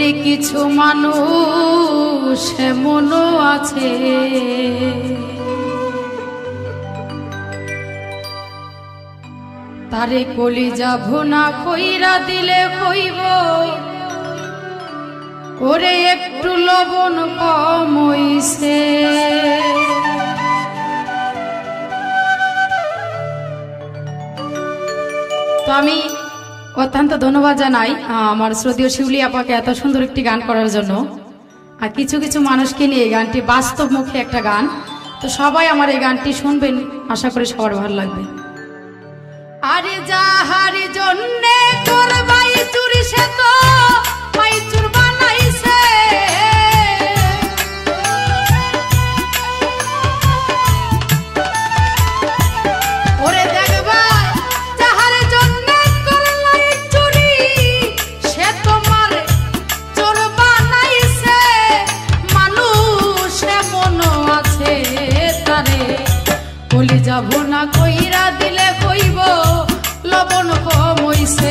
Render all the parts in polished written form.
ওরে কিছু মানুষ এমনও আছে তারে কলিজা ভুনা কইরা দিলে কইব ওরে একটু লবণ কম হইছে। তো আমি অত্যন্ত ধন্যবাদ জানাই আমার শ্রদ্ধেয় শিউলি আপাকে এত সুন্দর একটি গান করার জন্য। আর কিছু কিছু মানুষকে নিয়ে এই গানটি বাস্তবমুখী একটা গান, তো সবাই আমার এই গানটি শুনবেন, আশা করি সবার ভালো লাগবে। আরে যাহার জন্যে করবাই চুরি সে তো পাই চুর বানাইছে, ওরে দেখবা যাহার জন্যে করলাই চুরি সে তোমার চোর বানাইছে। মানুষ এমনও আছে তারে কলিজা ভুনা কইরা দিলে কইব লবণ কম হইছে।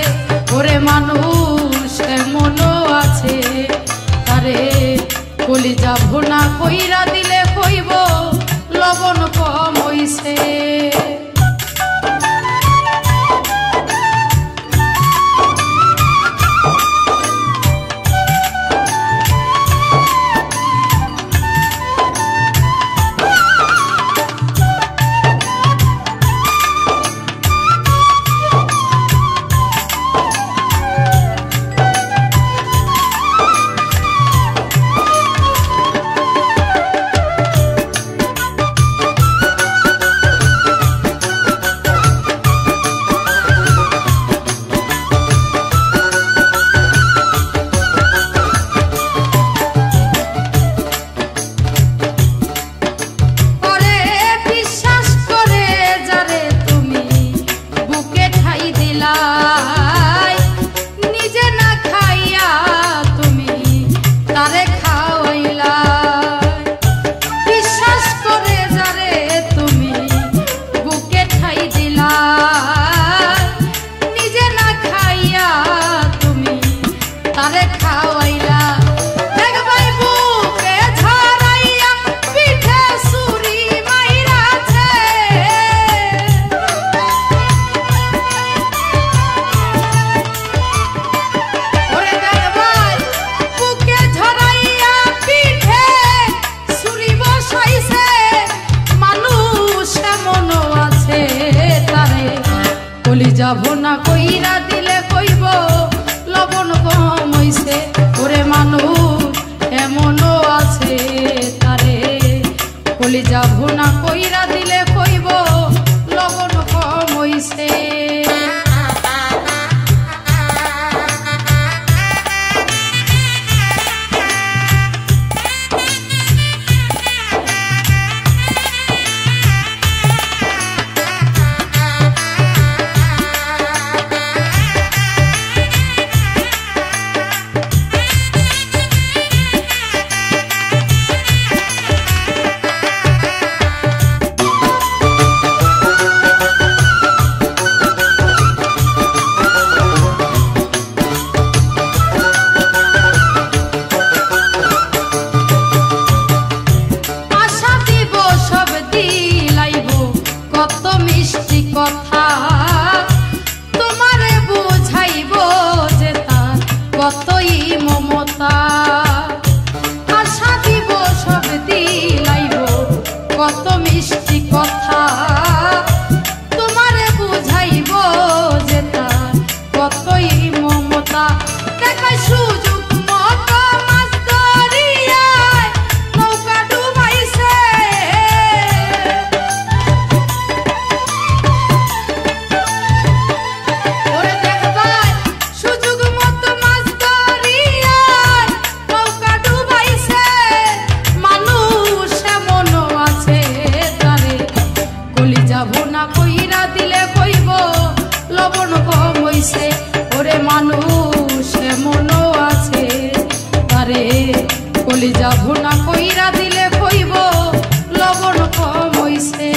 ওরে মানুষ এমনও আছে তারে কলিজা ভুনা কইরা দিলে কইব লবণ কম হইছে। কলিজা ভুনা কইরা দিলে কইব লবণ কম হইছে। ওরে মানুষ এমনও আছে তারে কলিজা ভুনা কইরা দিলে কইব লবণ কম হইছে। কথা তোমারে বুঝাইব যে তার কতই মমতা, আশা দিব সব দিলাইব কত মিষ্টি কথা তোমারে বুঝাইব যে তার কতই মমতা। দেখাই সুযোগ মতো মাছ ধরিয়ায় নৌকা ডুবাইছে, ভুনা কইরা দিলে কইব লবণ কম হইছে। ওরে মানুষ এমনও আছে তারে কলিজা ভুনা কইরা দিলে কইব লবণ কম হইছে।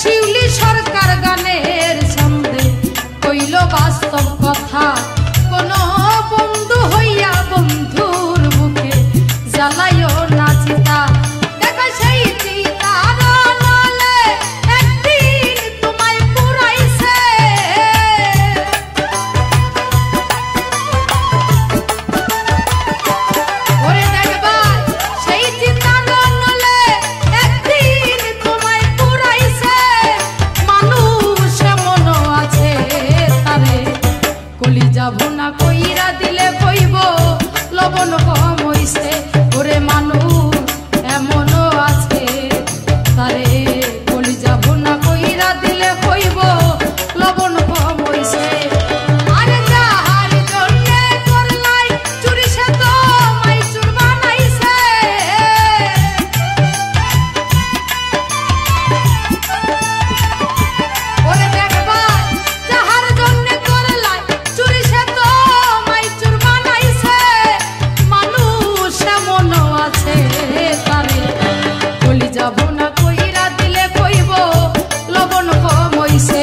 শিউলি সরকার গানের ছন্দে কইল বাস্তব কথা, কোন বন্ধু হইয়া বন্ধুর বুকে জ্বালাইও না চিতা। দেখা সেই চিতার নলে একদিন তোমায় পুরাইছে, ওরে দেখবা সেই চিতার নলে একদিন তোমায় পুরাইছে। মানুষ এমন আছে তারে কলিজা ভুনা কইরা দিলে কইব লবণ কম হইছে। ওরে মানুষ এমনও আছে তারে কলিজা ভুনা কইরা দিলে কইব লবণ কম হইছে। আরে যাহার জন্যে করলাই চুরি সে তো মাইচুর বানাইছে, ওরে দেখবা যাহার জন্যে করলাই চুরি সে তো মাইচুর বানাইছে। মানুষ এমনও আছে তারে কলিজা ভুনা কইরা দিলে কইব লবণ কম হইছে।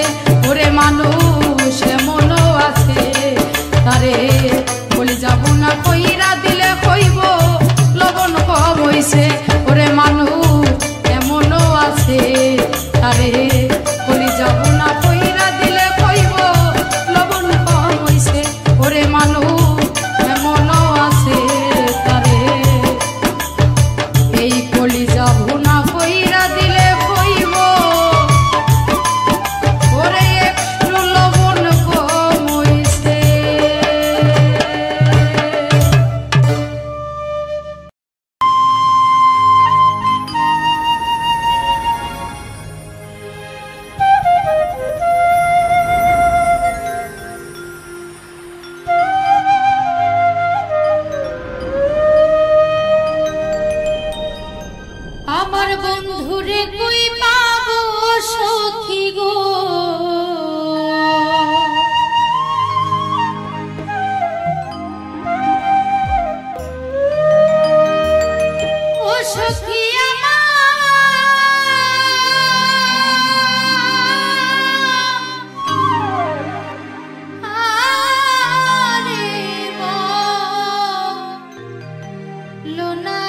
ওরে মানুষ এমনও আছে তারে কলিজা ভুনা কইরা দিলে কইব লবণ কম হইছে। ওরে মানুষ এমনও আছে তারে কলিজা ভুনা কইরা দিলে কইব লবণ কম হইছে। ওরে মানুষ এমনও আছে তারে এই কলিজা ভুনা কইরা দিলে কইব ওরে একটু লবণ কম হইছে। আমার বন্ধুরে কই পাবো সখী গো, ও সখী আমারে বলো না।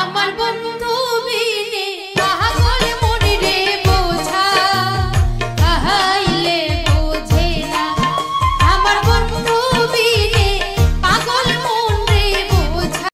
আমার বন্ধু বিনে পাগল মনে রে বোঝা আহাইলে বোঝে না। আমার বন্ধু বিনে পাগল মন রে বোঝা।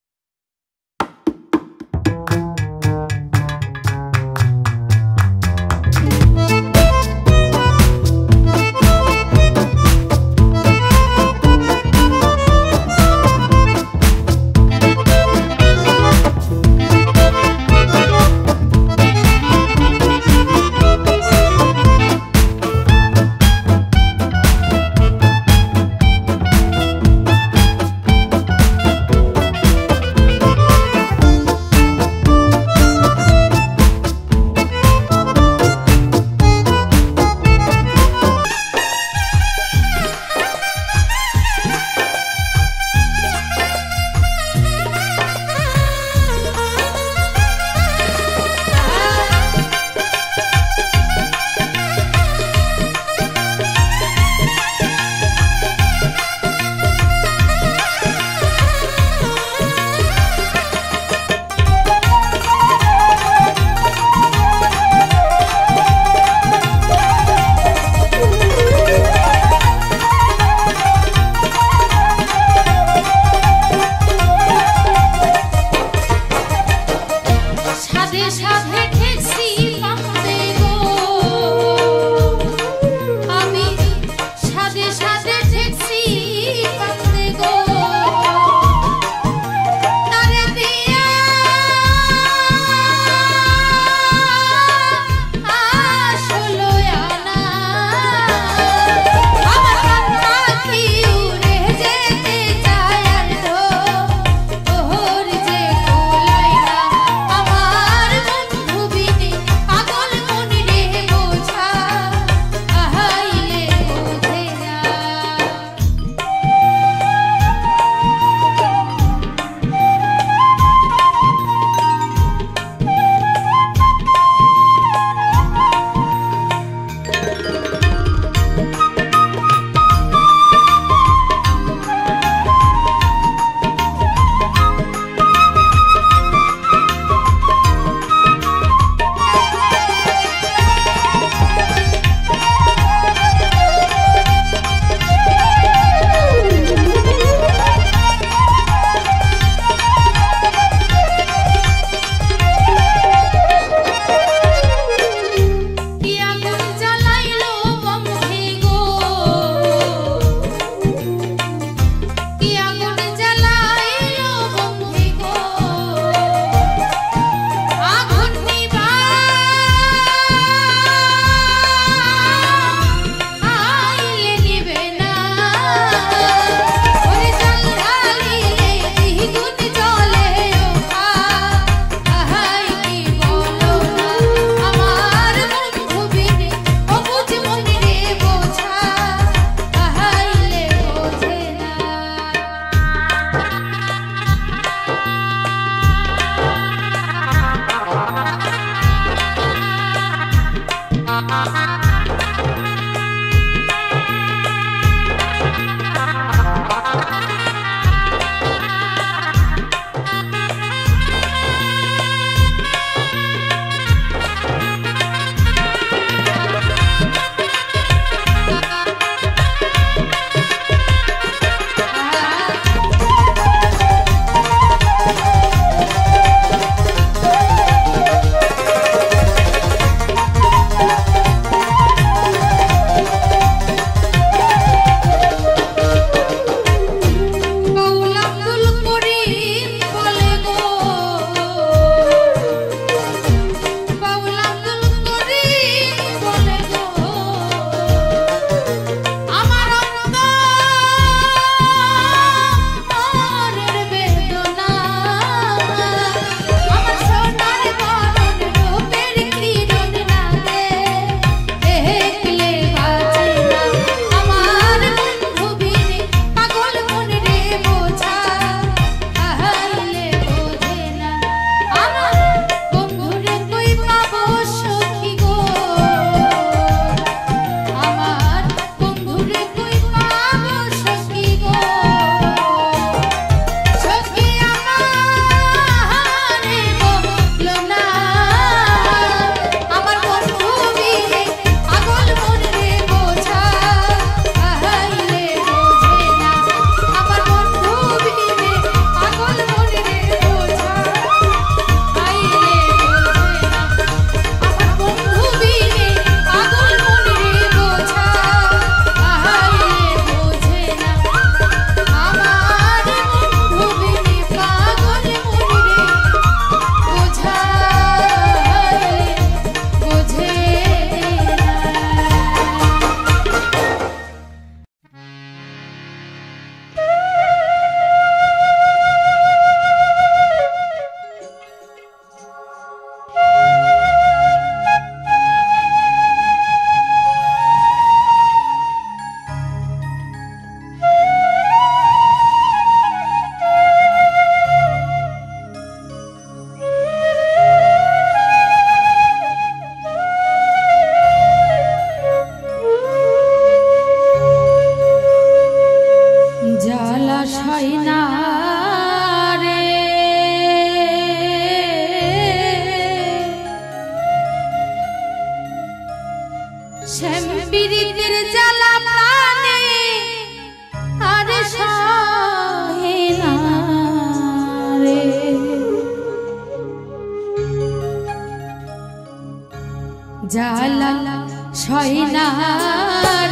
সয় না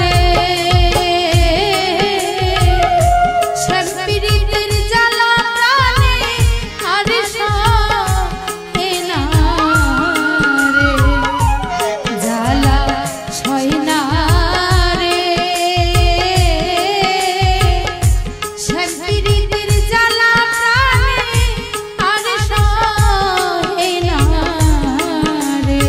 রে সম্পিরিতের জ্বালা প্রাণে আর সয় না রে জ্বালা সয় না রে সম্পিরিতের জ্বালা প্রাণে আর সয় না রে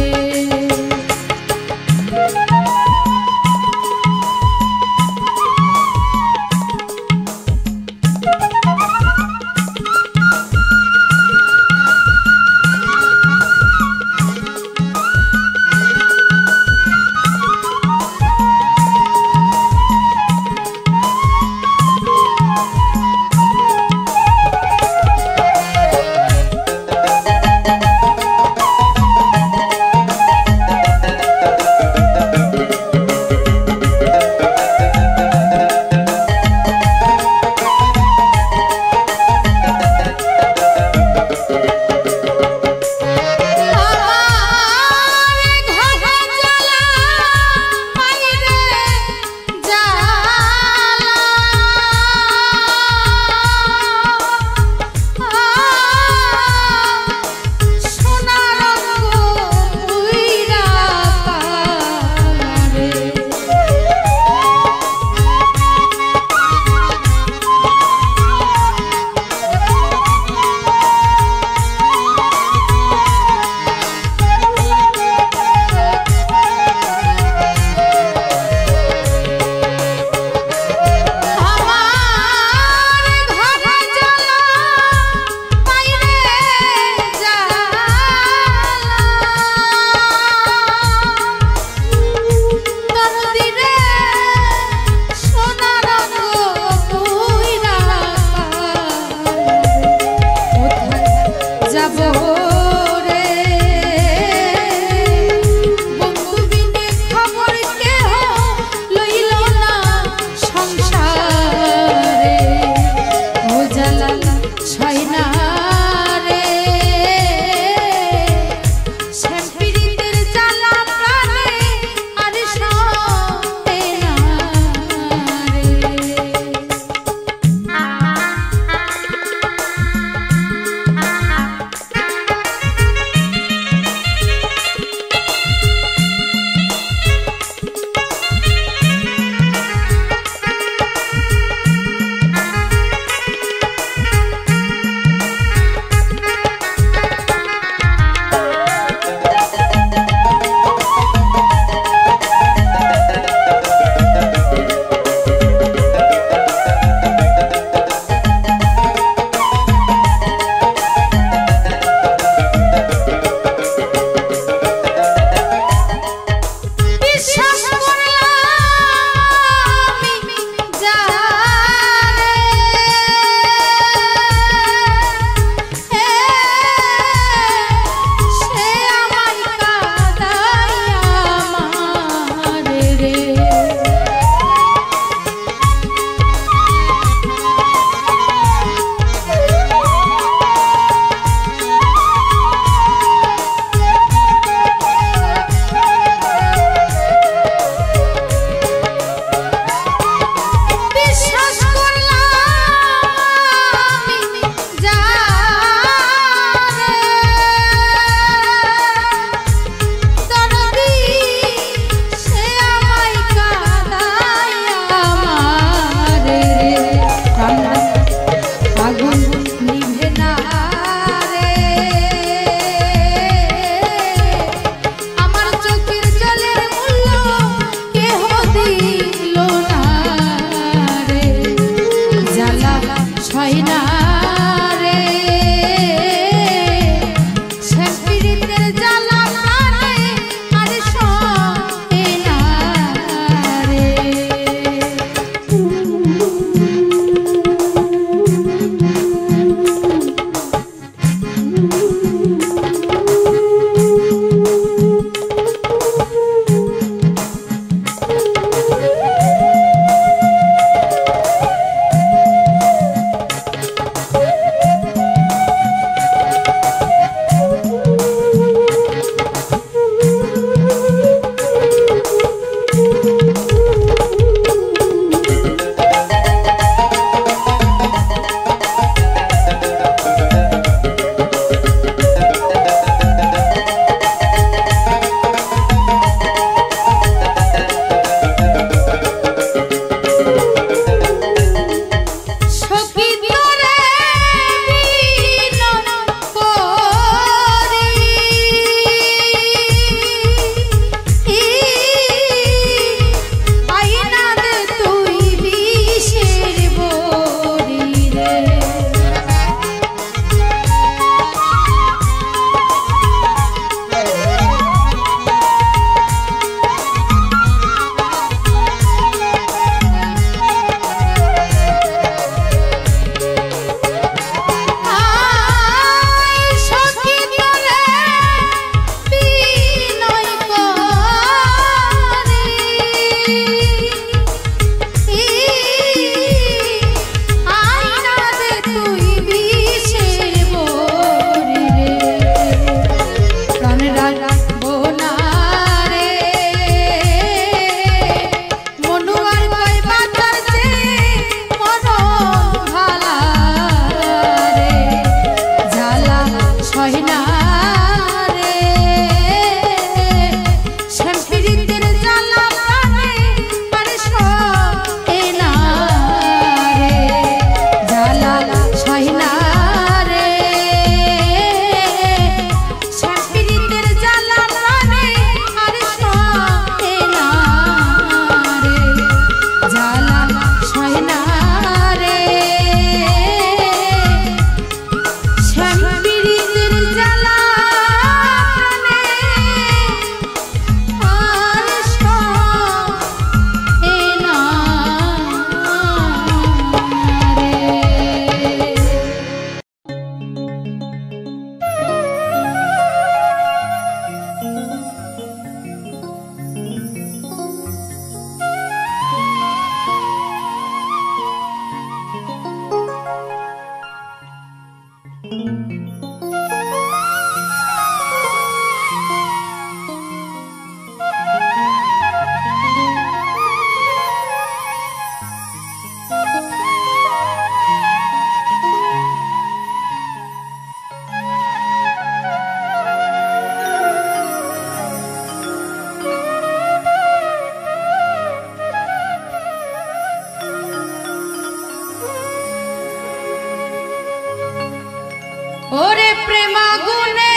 ওরে প্রেমা গুনে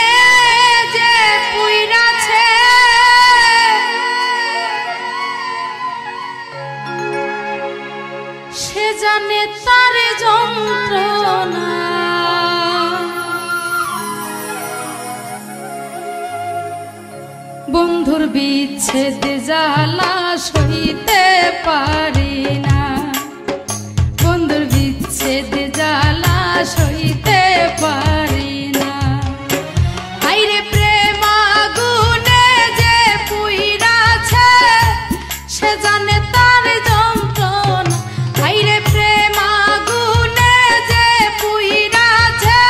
যে পুইরাছে সে জানে তার যন্ত্রণা বন্ধুর বিচ্ছেদ জ্বালা সইতে পারি না বন্ধুর বিচ্ছেদ জ্বালা সইতে পারি না আইরে প্রেম আগুনে যে পুইরাছে সে জানে তার যন্ত্রণা আইরে প্রেম আগুনে যে পুইরাছে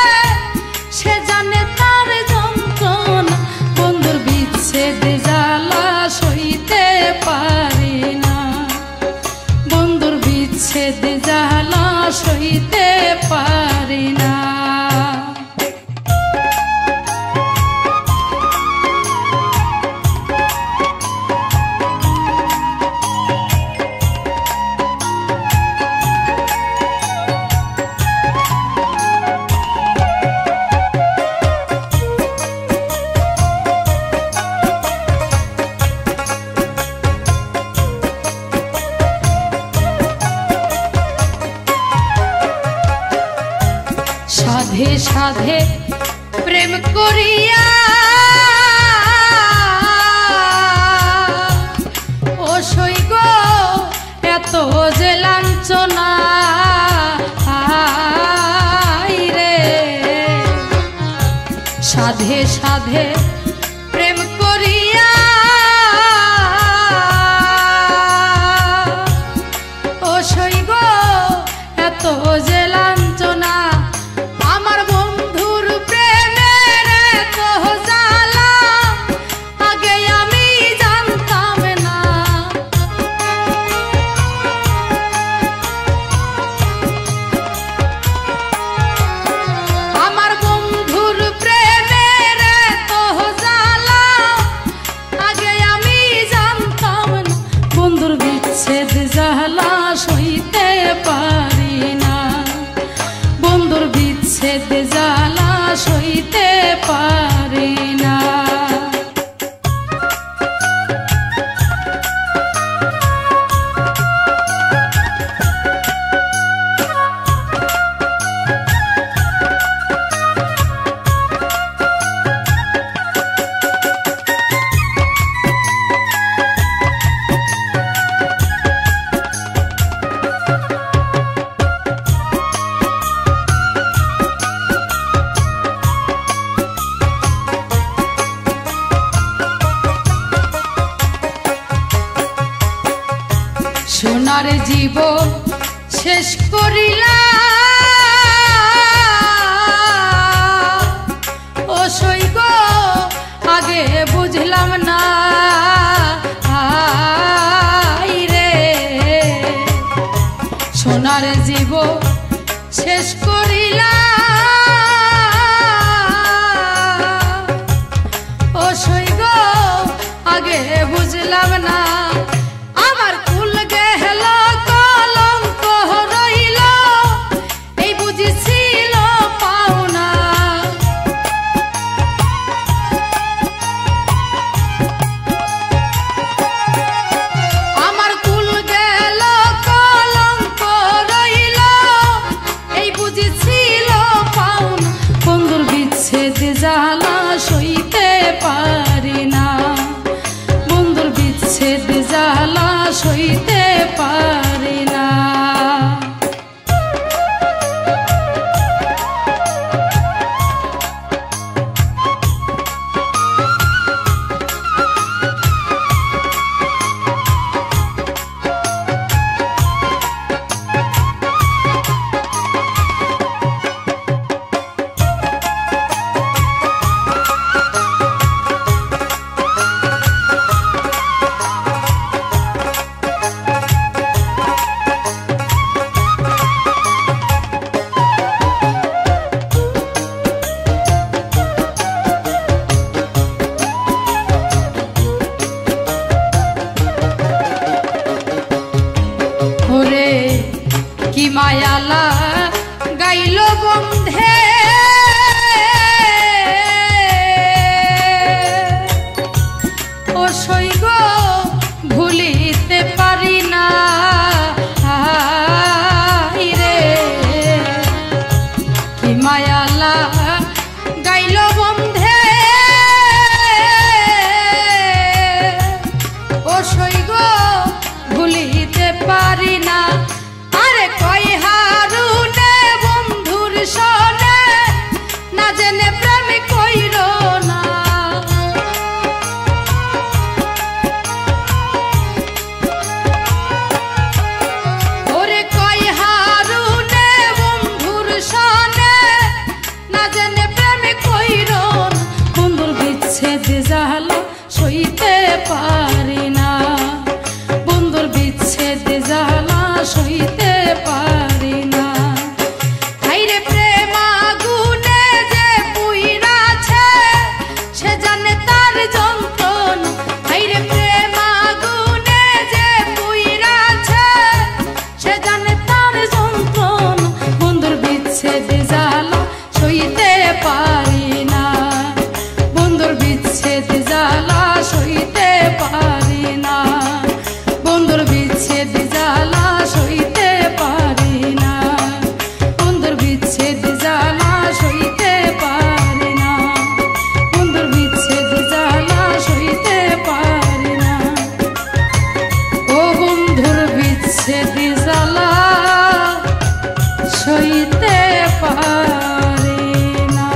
সে জানে তার যন্ত্রণা বন্ধুর বিচ্ছেদ জ্বালা সইতে পারি না বন্ধুর বিচ্ছেদ জ্বালা সইতে পারি না সাধে সাধে প্রেম করিয়া ও সই গো এত যে লাঞ্ছনা রে সাধে সাধে প্রেম করিয়া ও সই গো এত যে লাঞ্ছনা সইতে পারি না বন্ধুর বিচ্ছেদ জ্বালা সইতে পারি না সোনার জীবন শেষ করিলা ও সই গো আগে বুঝলাম না রে সোনার জীবন শেষ করিলা ও সই গো আগে বুঝলাম না কি মায়ালা গাইল বন্ধে ও সৈগ ভুলিতে পারি না রে কি মায়ালা গাইল বন্ধে ও সৈগ ভুলিতে পারি না আরে কই হারুনে বন্ধুর সনে না জেনে প্রেম কইর না ওরে কই হারুনে বন্ধুর সনে না জেনে প্রেম কইর না বন্ধুর বিচ্ছেদ জ্বালা সইতে পারি না বন্ধুর বিচ্ছেদ জ্বালা সইতে পারি না হাইরে প্রেম আগুনে যে পুইরাছে সে জানে তার যন্ত্রণা হাইরে প্রেম আগুনে যে পুইরাছে সে জানে তার যন্ত্রণা বন্ধুর বিচ্ছেদ জ্বালা সইতে পারি না বন্ধুর বিচ্ছেদ জ্বালা সইতে পারি না বন্ধুর বিচ্ছেদ জ্বালা সইতে পারি না বন্ধুর বিচ্ছেদ জ্বালা সইতে পারি না বন্ধুর বিচ্ছেদ জ্বালা সইতে পারি না ও বন্ধুর বিচ্ছেদ জ্বালা সইতে পারি না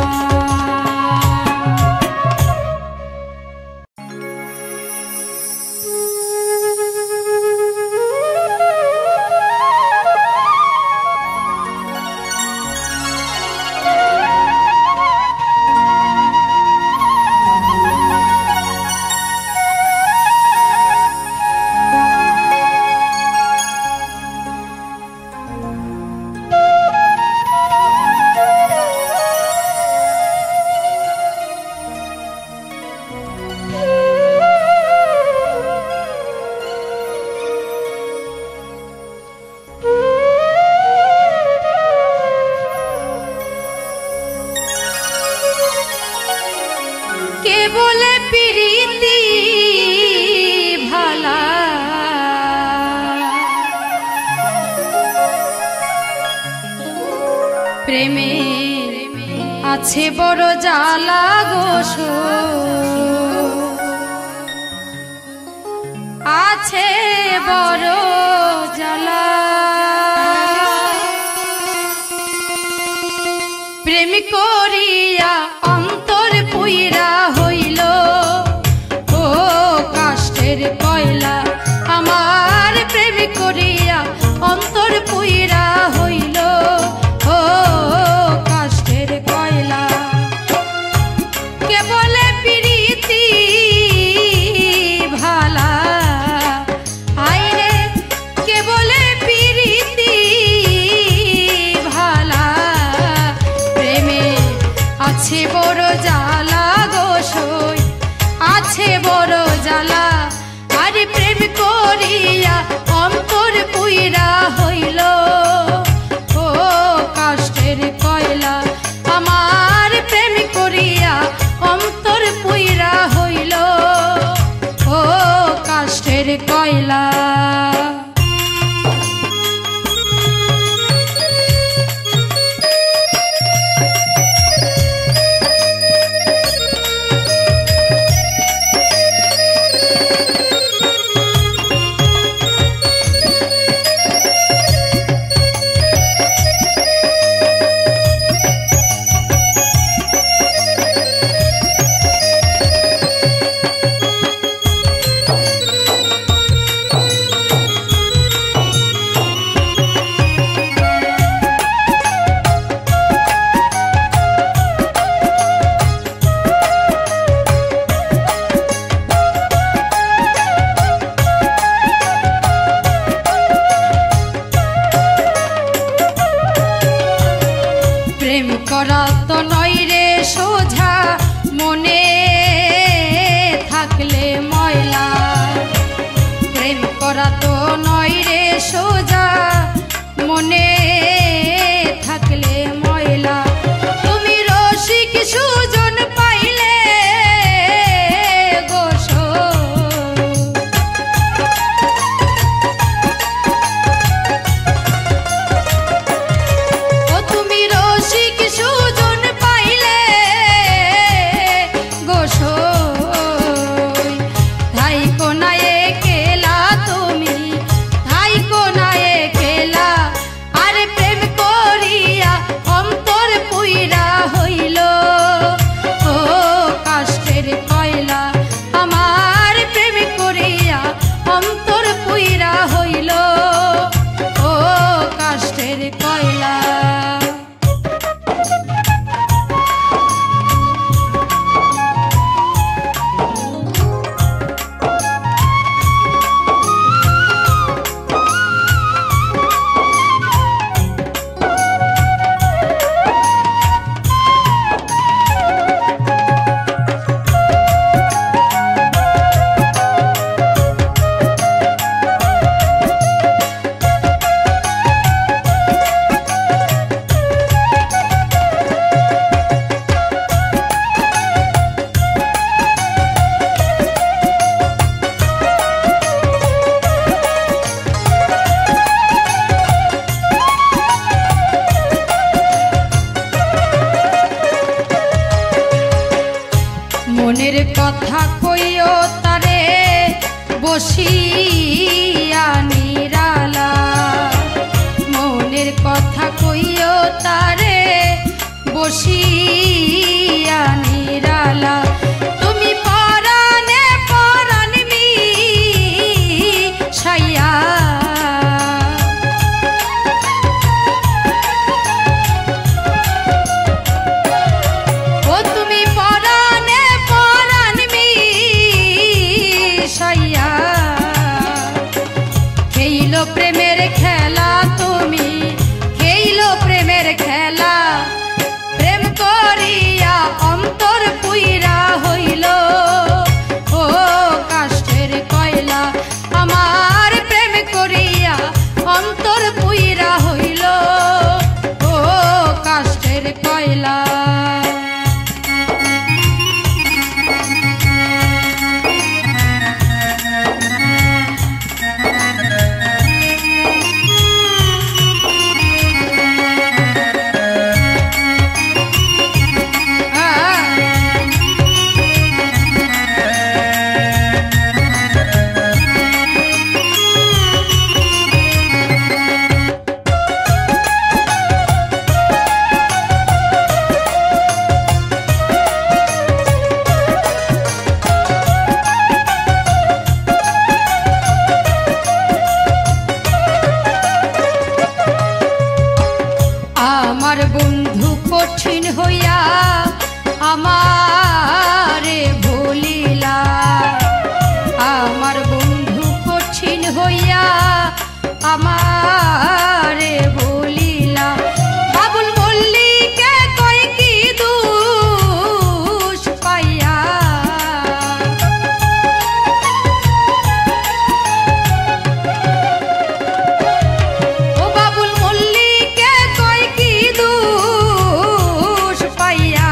কে বলে প্রীতি ভালা প্রেমে আছে বড় জ্বালা গোস আছে বড় জ্বালা প্রেম করিয়া অন্তর পুইরা হইল ও কাষ্টের কয়লা আমার প্রেম করিয়া অন্তর পুইরা হইল ও কাষ্টের কয়লা কে বলে প্রীতি ভালা আইরে কে বলে প্রীতি ভালা প্রেমে আছে বড় জ্বালা গোসই আছে বড় জ্বালা আরে প্রেম করিয়া অন্তর পুইরা হইল ও কাষ্টের কয়লা আমার প্রেম করিয়া অন্তর পুইরা হইল ও কাষ্টের কয়লা করা তো নয় রে সোজা মনে থাকলে ময়লা, প্রেম করা তো নয় রে সোজা মনে থাকলে ময়লা তুমি রসিক সুজন পাইলে গোসো ও তুমি রসিক সুজন পাইলে গোসো ধাই কোনায় কেলা তুমি ধাই কোনায় কেলা আরে প্রেম করিয়া অন্তর পুইরা হইল ও কাষ্টের কয়লা আমার প্রেম করিয়া অন্তর পুইরা হইল ও কাষ্টের কয়লা মনের কথা কইও তারে বসিয়া নিরালা মনের কথা কইও তারে বসিয়া নিরালা তুমি পরাণে পরাণ মিশাইয়া ও তুমি পরাণে পরাণ মিশাইয়া খেইলো প্রেমের খেলা তুমি খেইলো প্রেমের খেলা প্রেম করিয়া অন্তর পুইরা হইল ও কাষ্টের কয়লা আমার প্রেম করিয়া অন্তর পুইরা হইল ও কাষ্টের কয়লা আমার বন্ধু কঠিন হইয়া আমারে ভুলিলা আমার বন্ধু কঠিন হইয়া আমারে ভুলিলা বাবুল মল্লিকে কই কি দোষ পাইয়া ও বাবুল মল্লিকে কই কি দোষ পাইয়া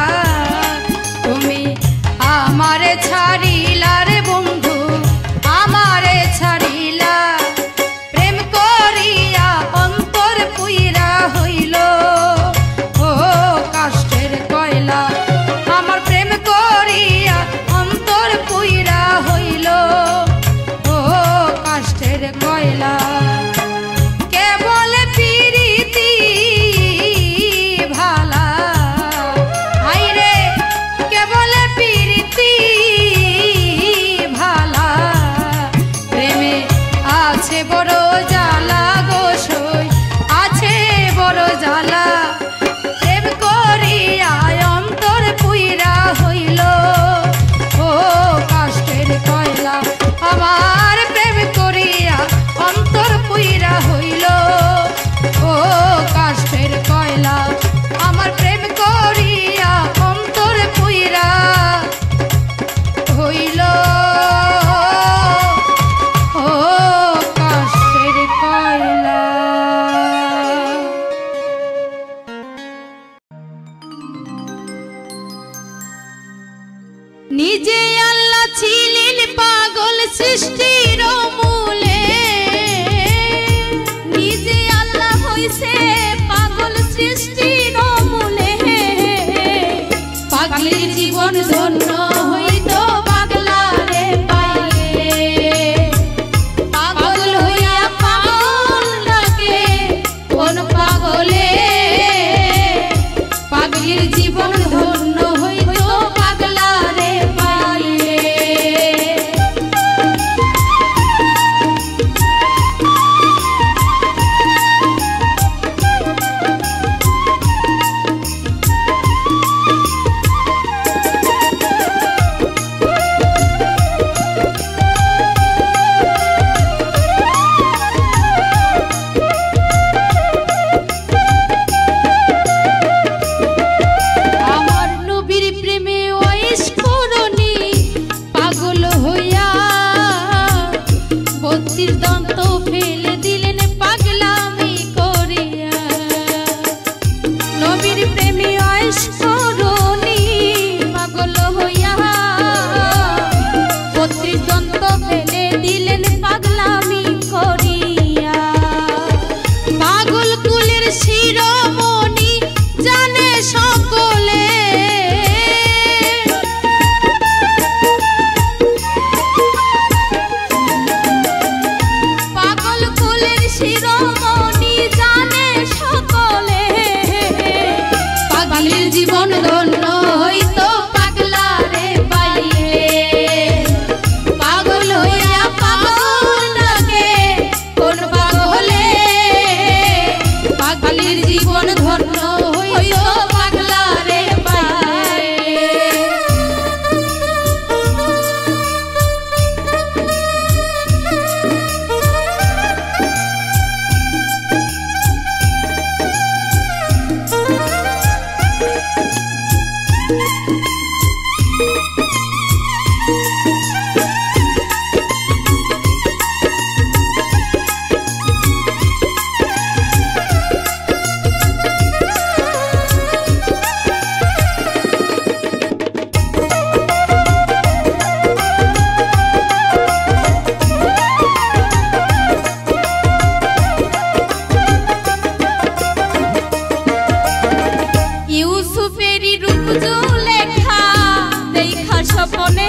জুলেখা দেখা স্বপ্নে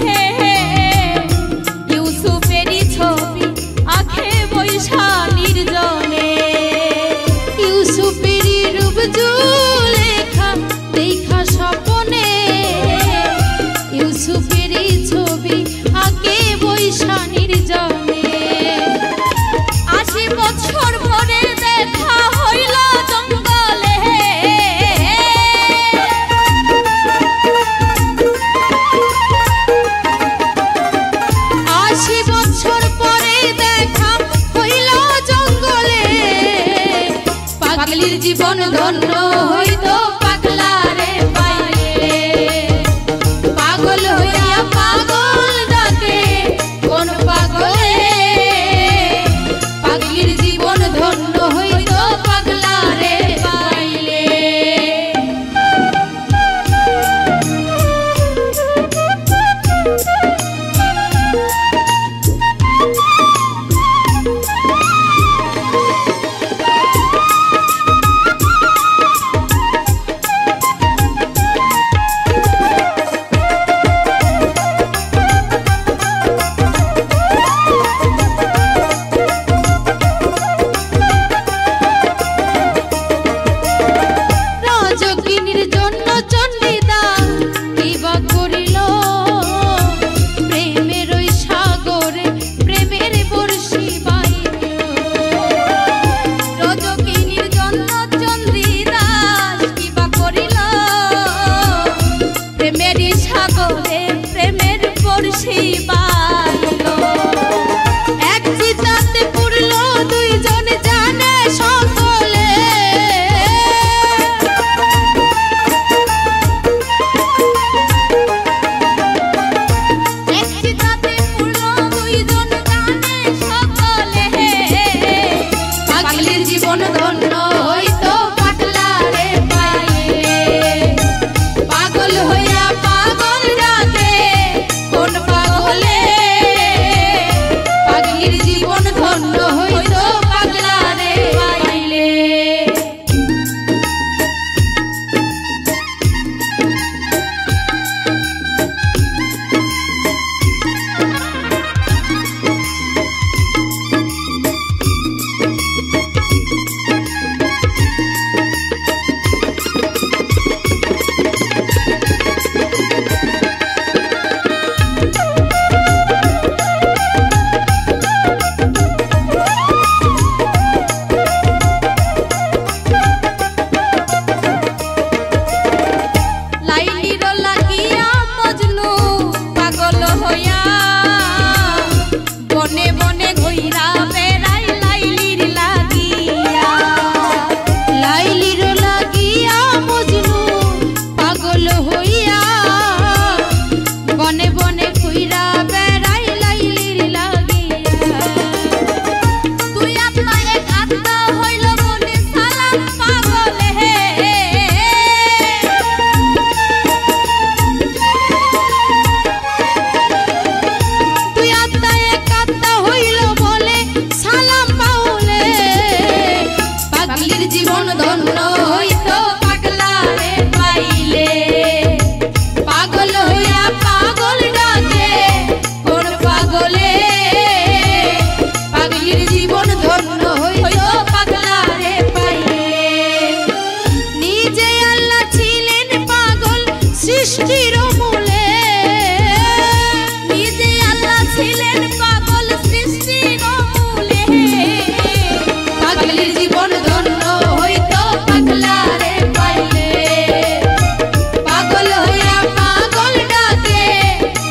ইউসুফেরই ছবি আঁখে বৈশা নির্জনে ইউসুফেরই রূপ জুলেখা দেখা স্বপ্নে ইউসুফেরই ছবি আঁকে বৈশা নির্জনে 80 বছর পরে দেখা হইল জঙ্গলে 80 বছর পরে দেখা হইল জঙ্গলে পাগলির জীবন ধন্য হইতো পাগলারে পাইলে পাগল হইয়া পাগল ডাকে কোন পাগলে পাগলির জীবন ধন্য হইতো পাগলারে পাইলে রাজকিনীর জন্য চণ্ডীদাস কিবা করিল প্রেমের ওই সাগরে প্রেমের বর্ষি বাইল রজকিনীর জন্য চন্দ্রদাস কিবা করিল প্রেমের সাগরে প্রেমের বর্ষি বাইল এক চিতাতে পুরল দুইজন জানে সকলে এক চিতাতে পুরল দুইজন জানে সকলে পাগলির জীবন ধন্য হইতো পাগলারে পাইলে পাগল হইয়া পাগল ডাকে কোন পাগলে পাগলির জীবন ধন্য হইতো পাগলারে পাইলে লাইলির লাগিয়া মজনু পাগল হইয়া বনে বনে ঘুইরা বেড়াই লাইলির লাগিয়া লাইলির লাগিয়া মজনু পাগল হইয়া বনে বনে ঘুইরা বেড়াই লাইলির লাগিয়া তুই আপনা এক আত্মা হইল বনে সালাম পাগলে তুই আত্মা এক আত্মা হইল বলে সালাম পাওলে পাগলির জীবন ধন্য হইতো পাগলারে পাইলে পাগল হইয়া পাগল ডাকে কোন পাগলে পাগলির জীবন ধন্য হইতো পাগলারে পাইলে নিজে আল্লাহ ছিলেন পাগল সৃষ্টির মূলে নিজে আল্লাহ ছিলেন পাগল সৃষ্টির মূলে পাগলির জীবন ধন্য হইতো পাগলারে পাইলে পাগল হইয়া পাগল ডাকে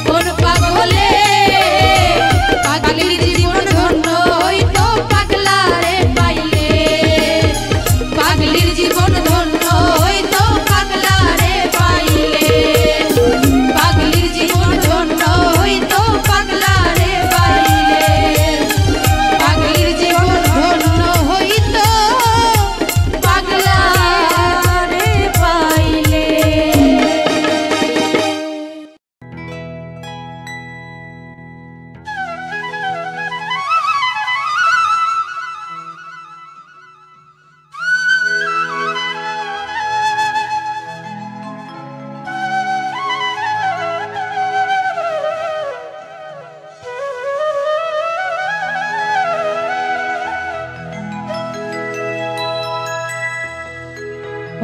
কোন পাগলে পাগলির জীবন ধন্য হইতো পাগলারে পাইলে পাগলির জীবন ধন্য হইতো পাগলারে পাইলে পাগলির জীবন ধন্য হইতো পাগলারে পাইলে পাগলির জীবন ধন্য হইতো পাগলারে পাইলে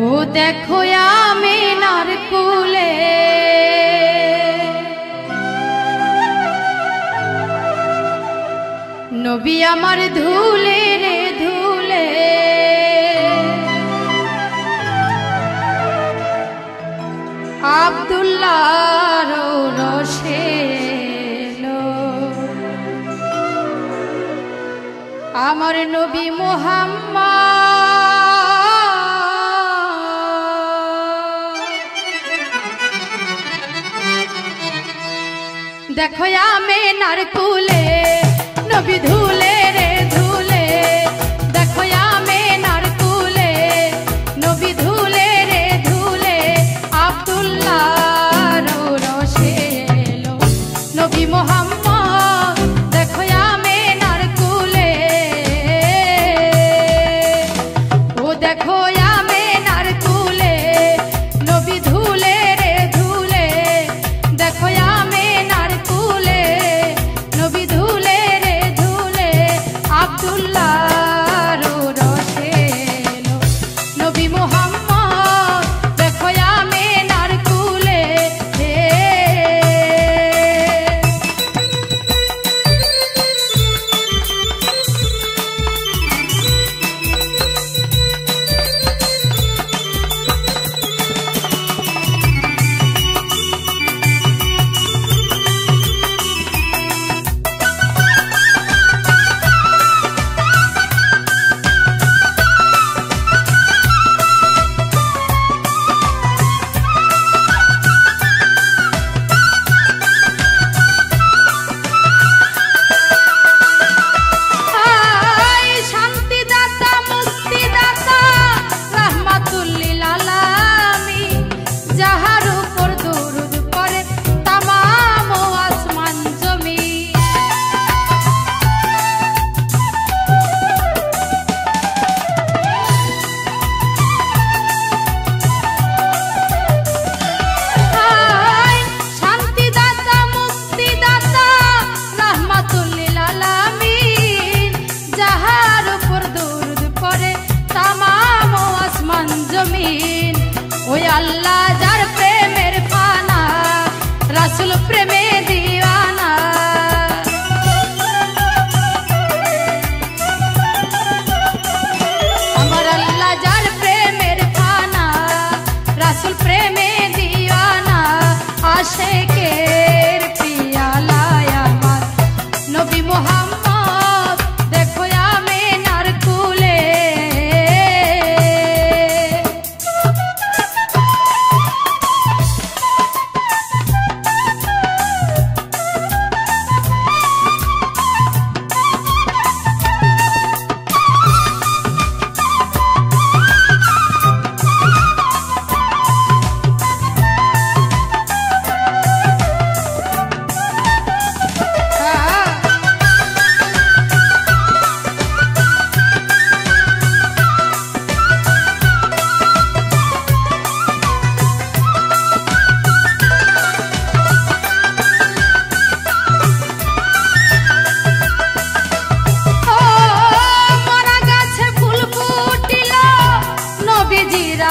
ও দেখো আমিনার কুলে নবী আমার ধুলে রে ধুলে, আব্দুল্লাহর রসে আমার নবী মুহাম্মদ। দেখো আমিনার কুলে নবী ধুলে রে ধুলে, দেখো আমিনার কুলে নবী ধুলে রে ধুলে, আব্দুল্লাহর রসে এলো নবী মুহাম্মদ। দেখো আমিনার কুলে, ও দেখো আমিনার কুলে নবী ধুলে রে ধুলে, দেখো আমিনার কুলে নবী ধুলে রে ধুলে, আব্দুল্লাহর রসে এলো নবী মুহাম্মদ। দেখো আমিনার কুলে জমিন, ওই আল্লাহ যার প্রেমের ফানা, রাসূল প্রেমে দিওয়ানা। আমার আল্লাহ যার প্রেমের ফানা, রাসূল প্রেমে দিওয়ানা, আশিকের পিয়ালা আমার নবী মুহাম্মদ। দেখো আমিনার কুলে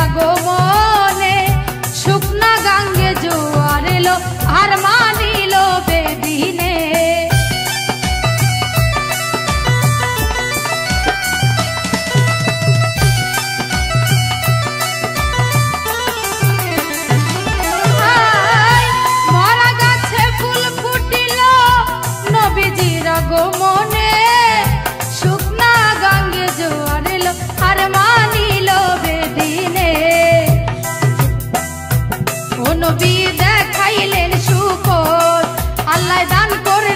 আগমনে, শুকনা গাঙ্গে জোয়ার এলো আর মানিল বেদিনে। মরা গাছে ফুল ফুটিল নবীজির আগমনে, শুকনা গাঙ্গে জোয়ার এলো আর মানিল বেদিনে। ও নবী দেখাইলেন শুকর, আল্লাহ দান করে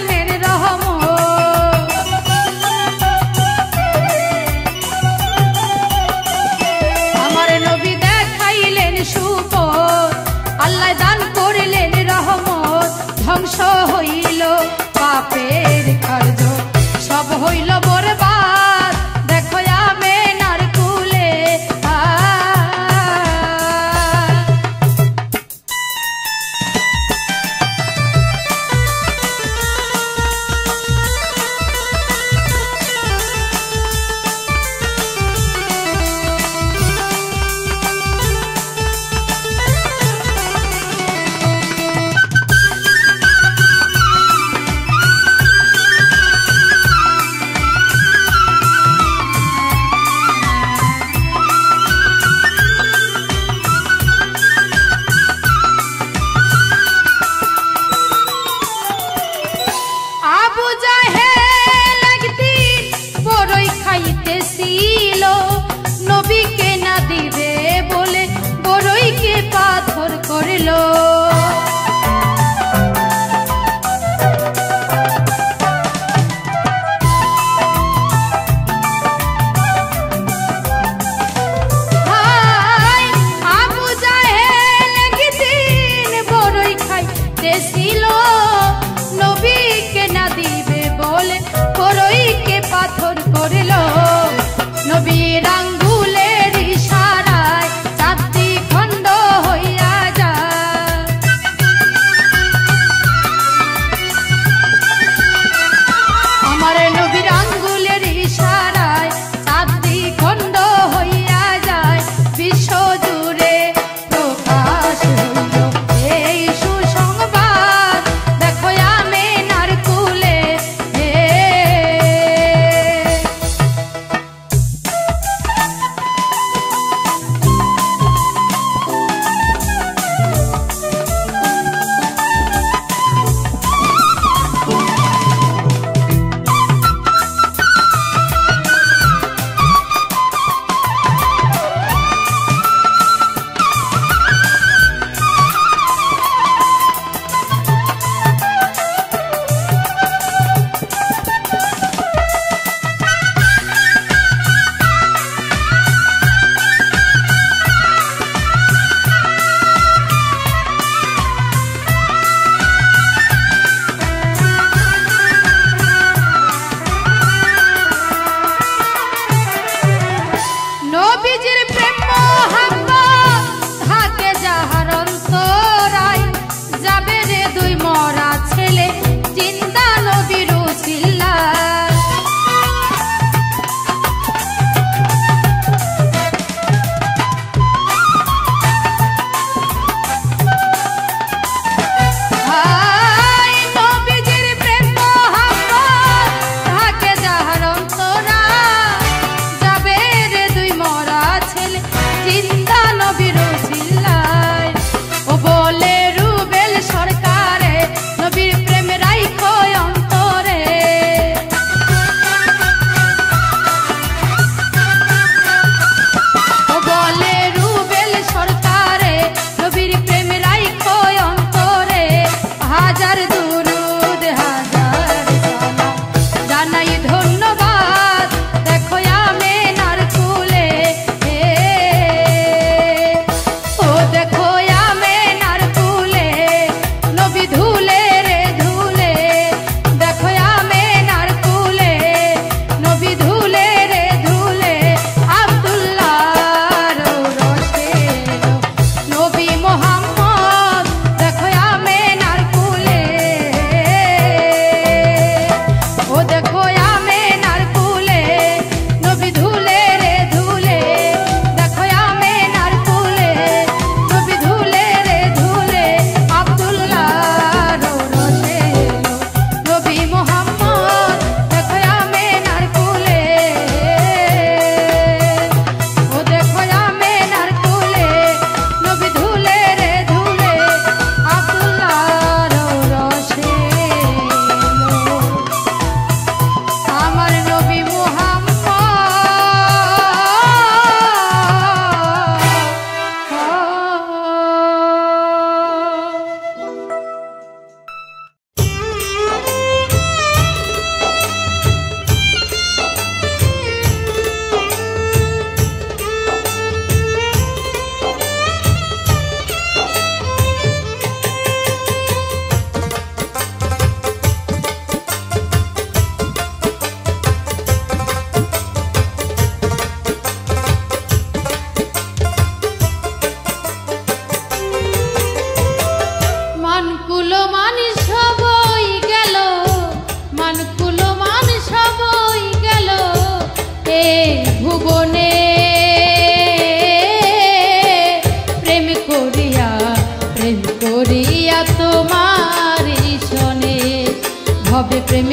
প্রেম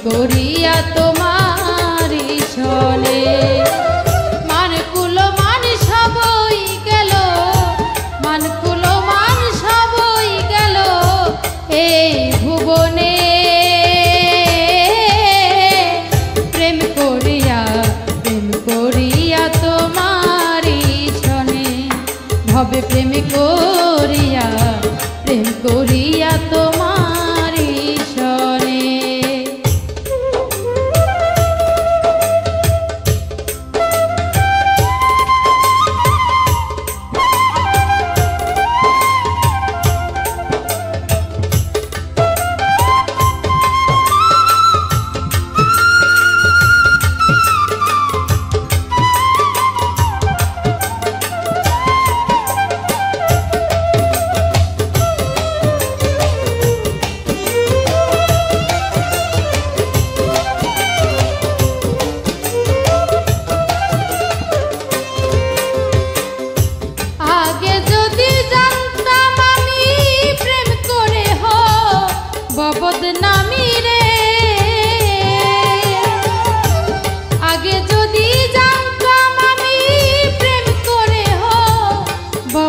করিয়া তোমারি শোনে মান কুলো মান সবই গেল মান কুলো মান সবই গেল এই ভুবনে প্রেম করিয়া তোমারি শোনে ভবে প্রেম করিয়া তোমারি শোনে। বদনামি রে আগে যদি জানতাম আমি প্রেম করে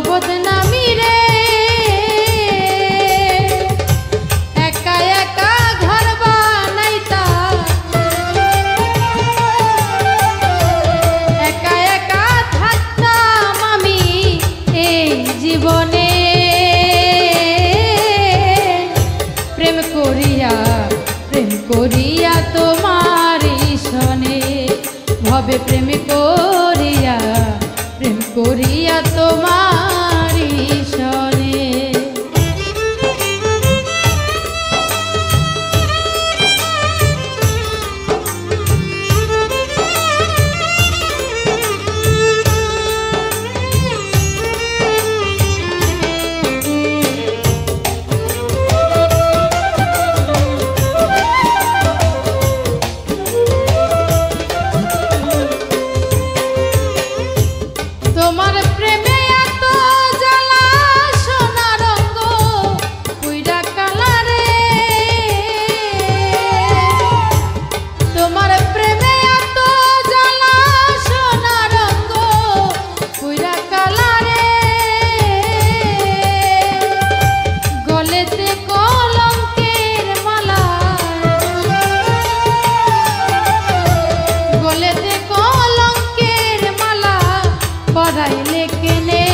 বদনামি রে একা একা ঘর বানাইতাম একা একা থাকতাম আমি এই জীবনে প্রেম করিয়া তোমারি শোনে ভবে প্রেম করিয়া তোমারি শোনে। তোমার প্রেমে এত জ্বালা সোনা রঙ পুইরা কালারে তোমার প্রেমে এত জ্বালা সোনা রঙ পুইরা কালারে গলেতে কলঙ্কের মালা গলেতে কলঙ্কের মালা পরাইলে কেনে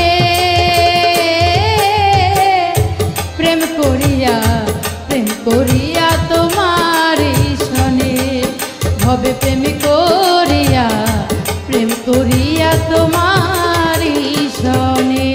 প্রেম করিয়া তোমারি শোনে ভবে প্রেম করিয়া তোমারি শোনে।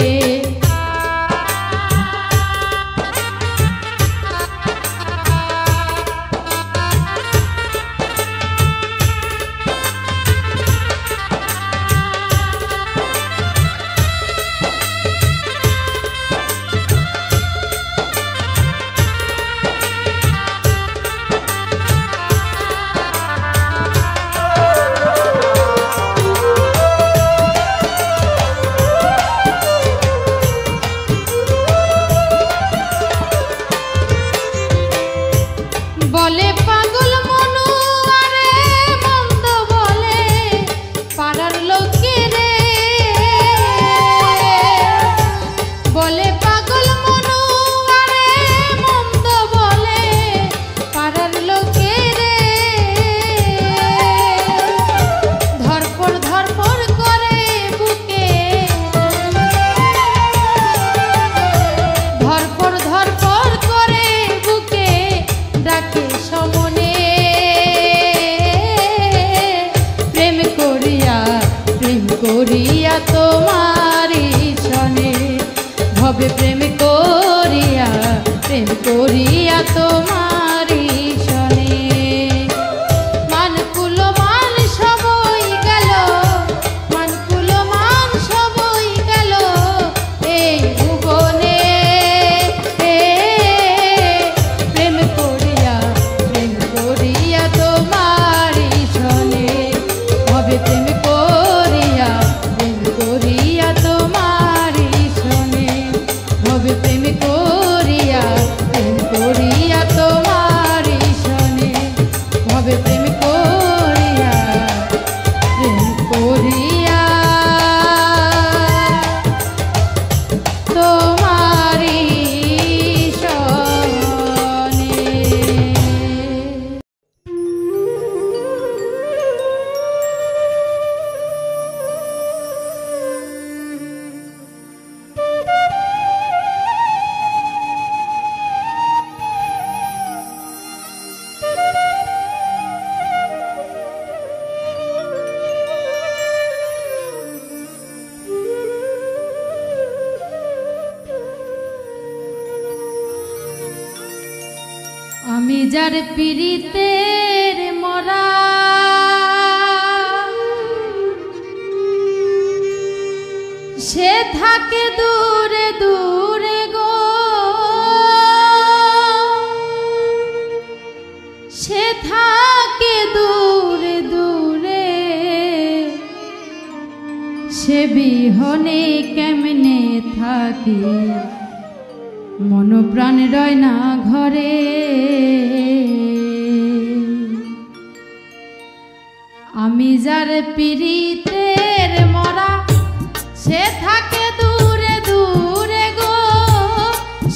বলে পাগল মনু আরে মন্দ বলে পাড়ার লোকে রে বলে পাগল মনু আরে মন্দ বলে পাড়ার লোকে রে ধরপড় করে বুকে ধরপড় করে বুকে ডাকে সমনে প্রেম করিয়া তোমারি শোনে ভবে প্রেম করিয়া তোমারি শোনে মান কুলো মান সবই গেল মান কুলো মান সবই গেল এই ভুবনে প্রেম করিয়া তোমারি শোনে ভবে প্রেম করিয়া তোমারি শোনে ভবে প্রেম করিয়া আমি যার পীড়িতের মরা সে থাকে দূরে দূরে গো, সে থাকে দূরে দূরে, সে বিহনে কেমনে থাকি মন প্রাণ রয় না ঘরে। আমি যার পীড়িতের মরা সে থাকে দূরে দূরে গো,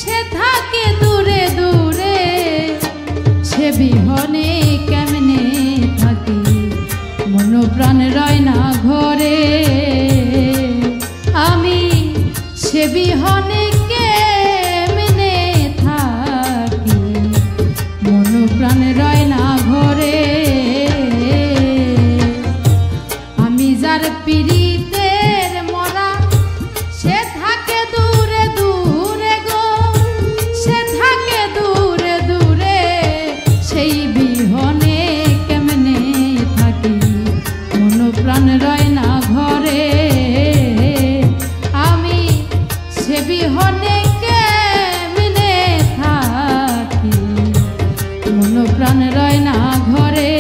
সে থাকে দূরে দূরে, সে বিহনে কেমনে থাকি মন প্রাণ রয় না ঘরে। আমি সে বিহনে কেমনে থাকি মন প্রাণ রয় না ঘরে। আমি যার পীড়িতের মরা সে থাকে দূরে দূরে গো, সে থাকে দূরে দূরে, সেই বিহনে কেমনে থাকি মন প্রাণ রয় না ঘরে। আমি সে বিহনে কেমনে থাকি মন প্রাণ রয় না ঘরে।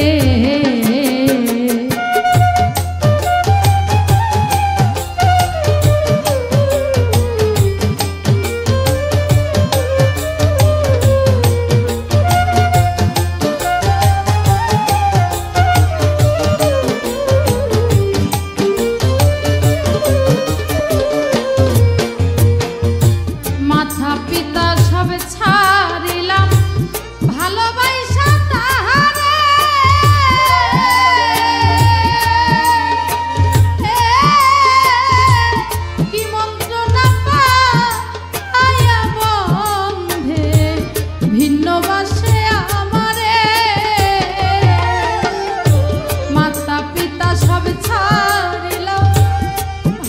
মাথা পিতা সব ছাড়িলাম ভালোবাসা তাহারে, কি মন্ত্রণা পায়া বন্ধে ভিন্ন বাসে আমারে। মাতা পিতা সব ছাড়িলাম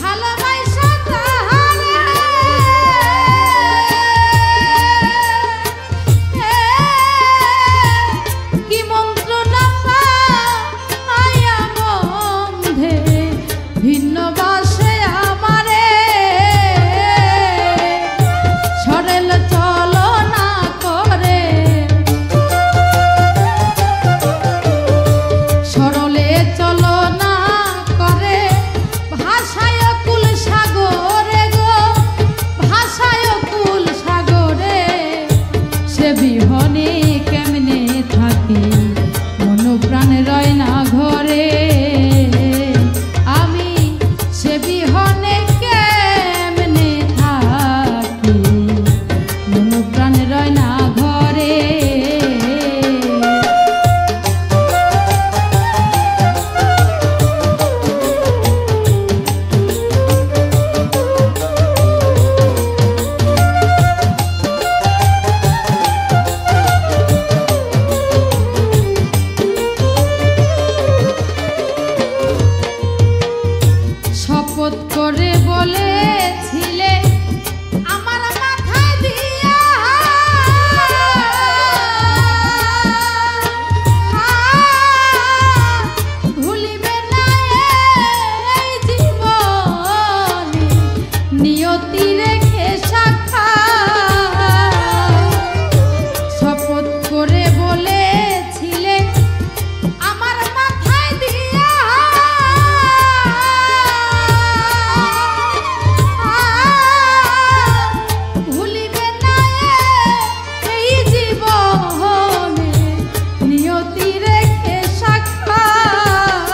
ভালোবাসা তাহারে, কি মন্ত্রণা পায়া বন্ধে ভিন্ন বাসে আমারে। সরল চলো না করে, সরলে চলো না করে, ভাষায় কুল সাগরে গো, ভাষায় কুল সাগরে, সে বিহনে কেমনে থাকি মন প্রাণ রয় না ঘরে। আমি সে বিহনে কেমনে থাকি মন প্রাণ রয় না ঘরে। শপথ করে বলেছিলে আমার মাথায় দিয়া, ভুলিবে না এই জীবনে নিয়তি রেখে সাক্ষাৎ। শপথ করে বলেছিলে আমার মাথায় দিয়া, ভুলিবে না এই জীবনে নিয়তি রেখে সাক্ষাৎ।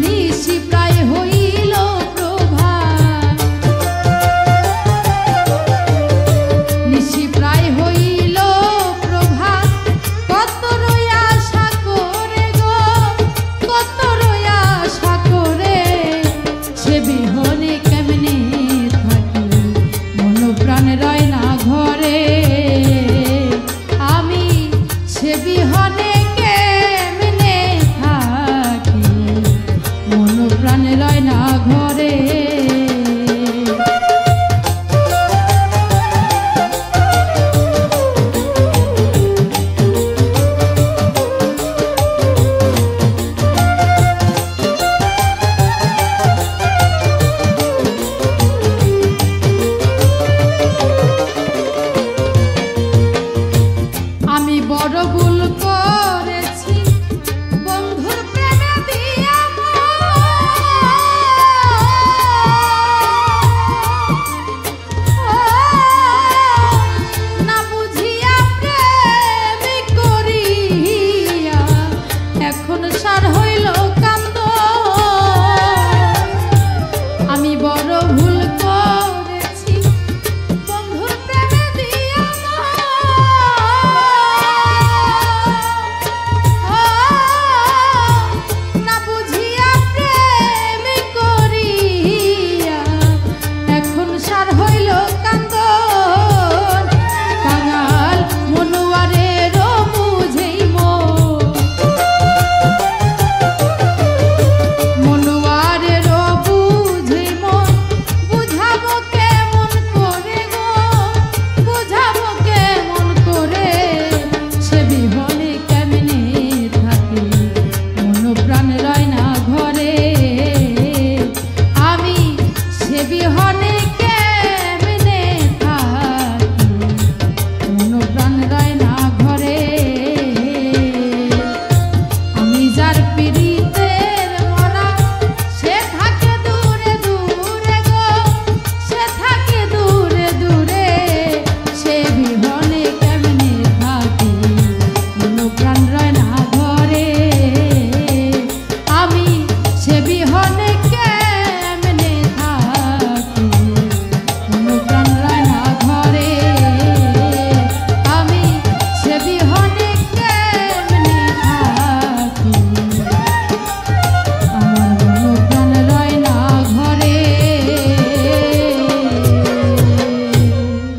নিশি প্রায় হইল প্রভাত, নিশি প্রায় হইল প্রভাত, কত রই আশা করে গো, কত রই আশা করে, সে বিহনে কেমনে থাকি মন প্রাণ রয় না ঘরে। আমি সে বিহনে কেমনে থাকি মন প্রাণ রয় না ঘরে।